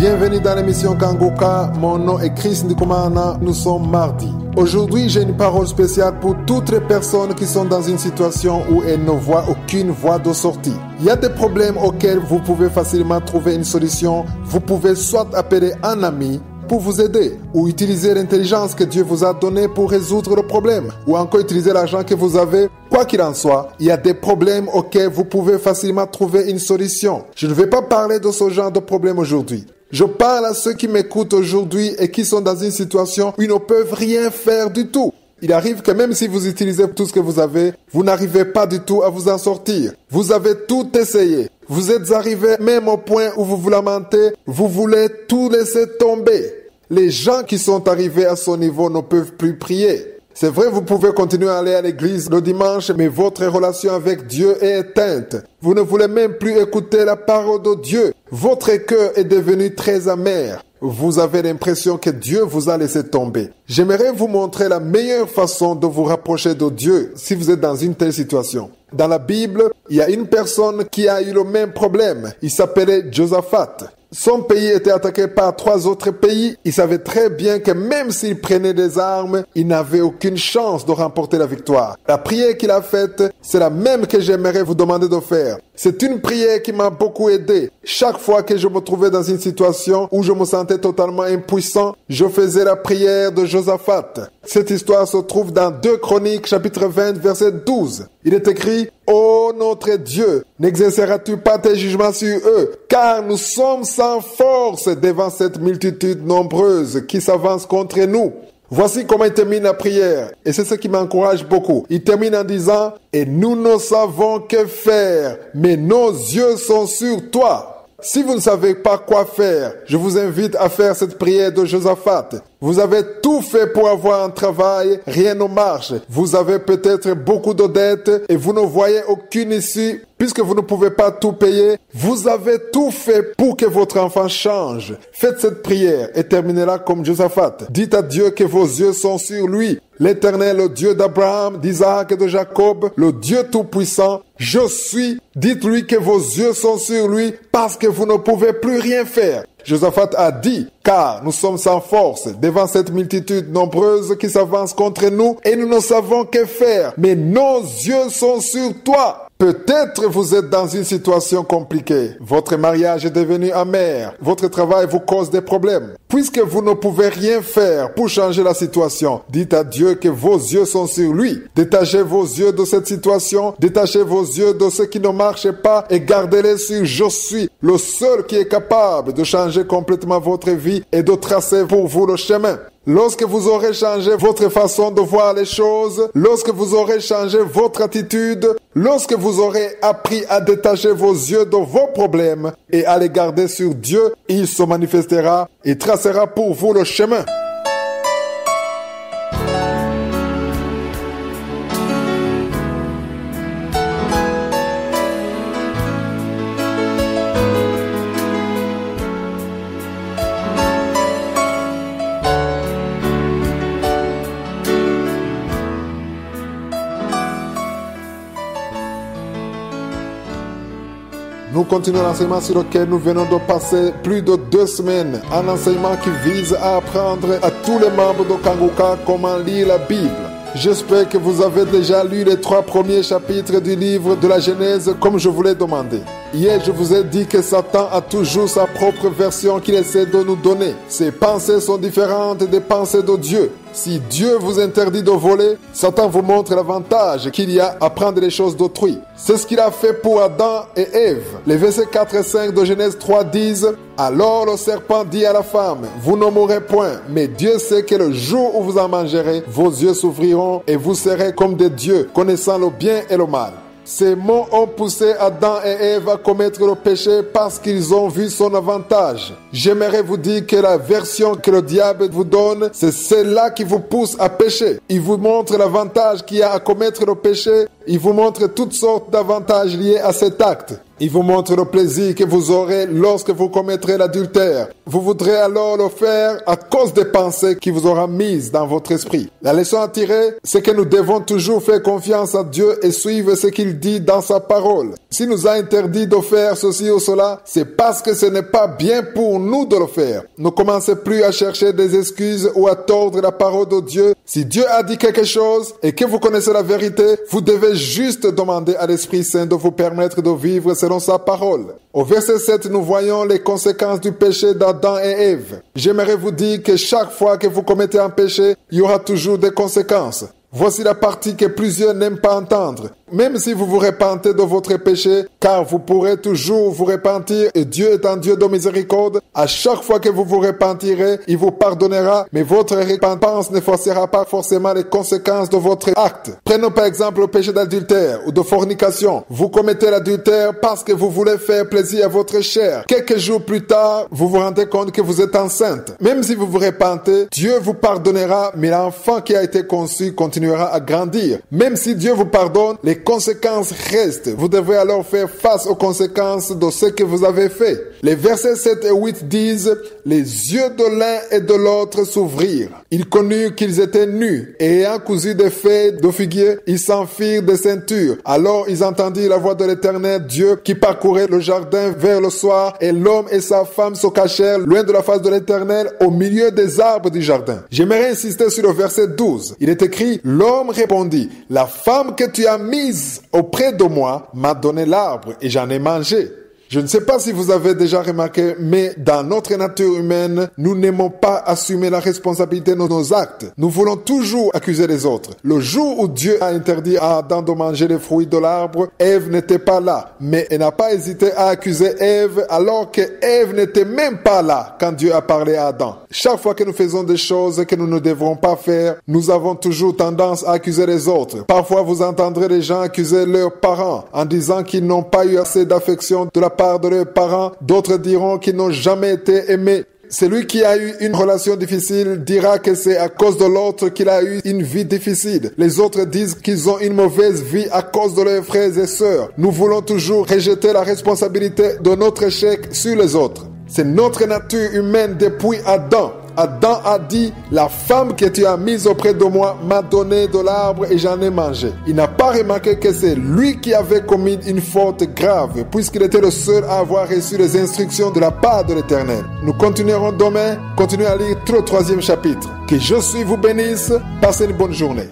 Bienvenue dans l'émission Kangoka. Mon nom est Chris Ndikumana. Nous sommes mardi. Aujourd'hui, j'ai une parole spéciale pour toutes les personnes qui sont dans une situation où elles ne voient aucune voie de sortie. Il y a des problèmes auxquels vous pouvez facilement trouver une solution. Vous pouvez soit appeler un ami pour vous aider, ou utiliser l'intelligence que Dieu vous a donnée pour résoudre le problème, ou encore utiliser l'argent que vous avez. Quoi qu'il en soit, il y a des problèmes auxquels vous pouvez facilement trouver une solution. Je ne vais pas parler de ce genre de problème aujourd'hui. Je parle à ceux qui m'écoutent aujourd'hui et qui sont dans une situation où ils ne peuvent rien faire du tout. Il arrive que même si vous utilisez tout ce que vous avez, vous n'arrivez pas du tout à vous en sortir. Vous avez tout essayé. Vous êtes arrivé même au point où vous vous lamentez, vous voulez tout laisser tomber. Les gens qui sont arrivés à ce niveau ne peuvent plus prier. C'est vrai, vous pouvez continuer à aller à l'église le dimanche, mais votre relation avec Dieu est éteinte. Vous ne voulez même plus écouter la parole de Dieu. Votre cœur est devenu très amer. Vous avez l'impression que Dieu vous a laissé tomber. J'aimerais vous montrer la meilleure façon de vous rapprocher de Dieu si vous êtes dans une telle situation. Dans la Bible, il y a une personne qui a eu le même problème. Il s'appelait Josaphat. Son pays était attaqué par 3 autres pays. Il savait très bien que même s'il prenait des armes, il n'avait aucune chance de remporter la victoire. La prière qu'il a faite, c'est la même que j'aimerais vous demander de faire. C'est une prière qui m'a beaucoup aidé. Chaque fois que je me trouvais dans une situation où je me sentais totalement impuissant, je faisais la prière de Josaphat. Cette histoire se trouve dans 2 Chroniques, chapitre 20, verset 12. Il est écrit: « Ô notre Dieu, n'exerceras-tu pas tes jugements sur eux, car nous sommes sans force devant cette multitude nombreuse qui s'avance contre nous. » Voici comment il termine la prière, et c'est ce qui m'encourage beaucoup. Il termine en disant: « Et nous ne savons que faire, mais nos yeux sont sur toi. » Si vous ne savez pas quoi faire, je vous invite à faire cette prière de Josaphat. Vous avez tout fait pour avoir un travail, rien ne marche. Vous avez peut-être beaucoup de dettes et vous ne voyez aucune issue puisque vous ne pouvez pas tout payer. Vous avez tout fait pour que votre enfant change. Faites cette prière et terminez-la comme Josaphat. Dites à Dieu que vos yeux sont sur lui. L'Éternel, le Dieu d'Abraham, d'Isaac et de Jacob, le Dieu Tout-Puissant, je suis. Dites-lui que vos yeux sont sur lui parce que vous ne pouvez plus rien faire. Josaphat a dit: « Car nous sommes sans force devant cette multitude nombreuse qui s'avance contre nous et nous ne savons que faire, mais nos yeux sont sur toi. » Peut-être vous êtes dans une situation compliquée. Votre mariage est devenu amer. Votre travail vous cause des problèmes. Puisque vous ne pouvez rien faire pour changer la situation, dites à Dieu que vos yeux sont sur lui. Détachez vos yeux de cette situation. Détachez vos yeux de ce qui ne marche pas et gardez-les sur je suis, le seul qui est capable de changer complètement votre vie et de tracer pour vous le chemin. Lorsque vous aurez changé votre façon de voir les choses, lorsque vous aurez changé votre attitude, lorsque vous aurez appris à détacher vos yeux de vos problèmes et à les garder sur Dieu, il se manifestera et tracera pour vous le chemin. Nous continuons l'enseignement sur lequel nous venons de passer plus de 2 semaines. Un enseignement qui vise à apprendre à tous les membres de Kangoka comment lire la Bible. J'espère que vous avez déjà lu les 3 premiers chapitres du livre de la Genèse comme je vous l'ai demandé. Hier, je vous ai dit que Satan a toujours sa propre version qu'il essaie de nous donner. Ses pensées sont différentes des pensées de Dieu. Si Dieu vous interdit de voler, Satan vous montre l'avantage qu'il y a à prendre les choses d'autrui. C'est ce qu'il a fait pour Adam et Ève. Les versets 4 et 5 de Genèse 3 disent: « Alors le serpent dit à la femme, vous ne mourrez point, mais Dieu sait que le jour où vous en mangerez, vos yeux s'ouvriront et vous serez comme des dieux, connaissant le bien et le mal. » Ces mots ont poussé Adam et Ève à commettre le péché parce qu'ils ont vu son avantage. J'aimerais vous dire que la version que le diable vous donne, c'est celle-là qui vous pousse à pécher. Il vous montre l'avantage qu'il y a à commettre le péché. Il vous montre toutes sortes d'avantages liés à cet acte. Il vous montre le plaisir que vous aurez lorsque vous commettrez l'adultère. Vous voudrez alors le faire à cause des pensées qu'il vous aura mises dans votre esprit. La leçon à tirer, c'est que nous devons toujours faire confiance à Dieu et suivre ce qu'il dit dans sa parole. S'il nous a interdit de faire ceci ou cela, c'est parce que ce n'est pas bien pour nous de le faire. Ne commencez plus à chercher des excuses ou à tordre la parole de Dieu. Si Dieu a dit quelque chose et que vous connaissez la vérité, vous devez juste demander à l'Esprit Saint de vous permettre de vivre selon sa parole. Au verset 7, nous voyons les conséquences du péché d'Adam et Ève. J'aimerais vous dire que chaque fois que vous commettez un péché, il y aura toujours des conséquences. Voici la partie que plusieurs n'aiment pas entendre. Même si vous vous repentez de votre péché, car vous pourrez toujours vous repentir et Dieu est un Dieu de miséricorde, à chaque fois que vous vous repentirez, il vous pardonnera, mais votre repentance ne forcera pas forcément les conséquences de votre acte. Prenons par exemple le péché d'adultère ou de fornication. Vous commettez l'adultère parce que vous voulez faire plaisir à votre chair. Quelques jours plus tard, vous vous rendez compte que vous êtes enceinte. Même si vous vous repentez, Dieu vous pardonnera, mais l'enfant qui a été conçu continuera à grandir. Même si Dieu vous pardonne, les conséquences restent. Vous devrez alors faire face aux conséquences de ce que vous avez fait. Les versets 7 et 8 disent « Les yeux de l'un et de l'autre s'ouvrirent. Ils connurent qu'ils étaient nus, et ayant cousu des feuilles de figuier, ils s'en firent des ceintures. Alors ils entendirent la voix de l'Éternel Dieu qui parcourait le jardin vers le soir, et l'homme et sa femme se cachèrent loin de la face de l'Éternel au milieu des arbres du jardin. » J'aimerais insister sur le verset 12. Il est écrit « L'homme répondit, la femme que tu as mise auprès de moi m'a donné l'arbre et j'en ai mangé. » Je ne sais pas si vous avez déjà remarqué, mais dans notre nature humaine, nous n'aimons pas assumer la responsabilité de nos actes. Nous voulons toujours accuser les autres. Le jour où Dieu a interdit à Adam de manger les fruits de l'arbre, Ève n'était pas là. Mais elle n'a pas hésité à accuser Ève alors que Ève n'était même pas là quand Dieu a parlé à Adam. Chaque fois que nous faisons des choses que nous ne devrons pas faire, nous avons toujours tendance à accuser les autres. Parfois, vous entendrez les gens accuser leurs parents en disant qu'ils n'ont pas eu assez d'affection de la part de leurs parents. D'autres diront qu'ils n'ont jamais été aimés. Celui qui a eu une relation difficile dira que c'est à cause de l'autre qu'il a eu une vie difficile. Les autres disent qu'ils ont une mauvaise vie à cause de leurs frères et sœurs. Nous voulons toujours rejeter la responsabilité de notre échec sur les autres. C'est notre nature humaine depuis Adam. Adam a dit, la femme que tu as mise auprès de moi m'a donné de l'arbre et j'en ai mangé. Il n'a pas remarqué que c'est lui qui avait commis une faute grave, puisqu'il était le seul à avoir reçu les instructions de la part de l'Éternel. Nous continuerons demain, continuez à lire tout le 3e chapitre. Que Jésus vous bénisse, passez une bonne journée.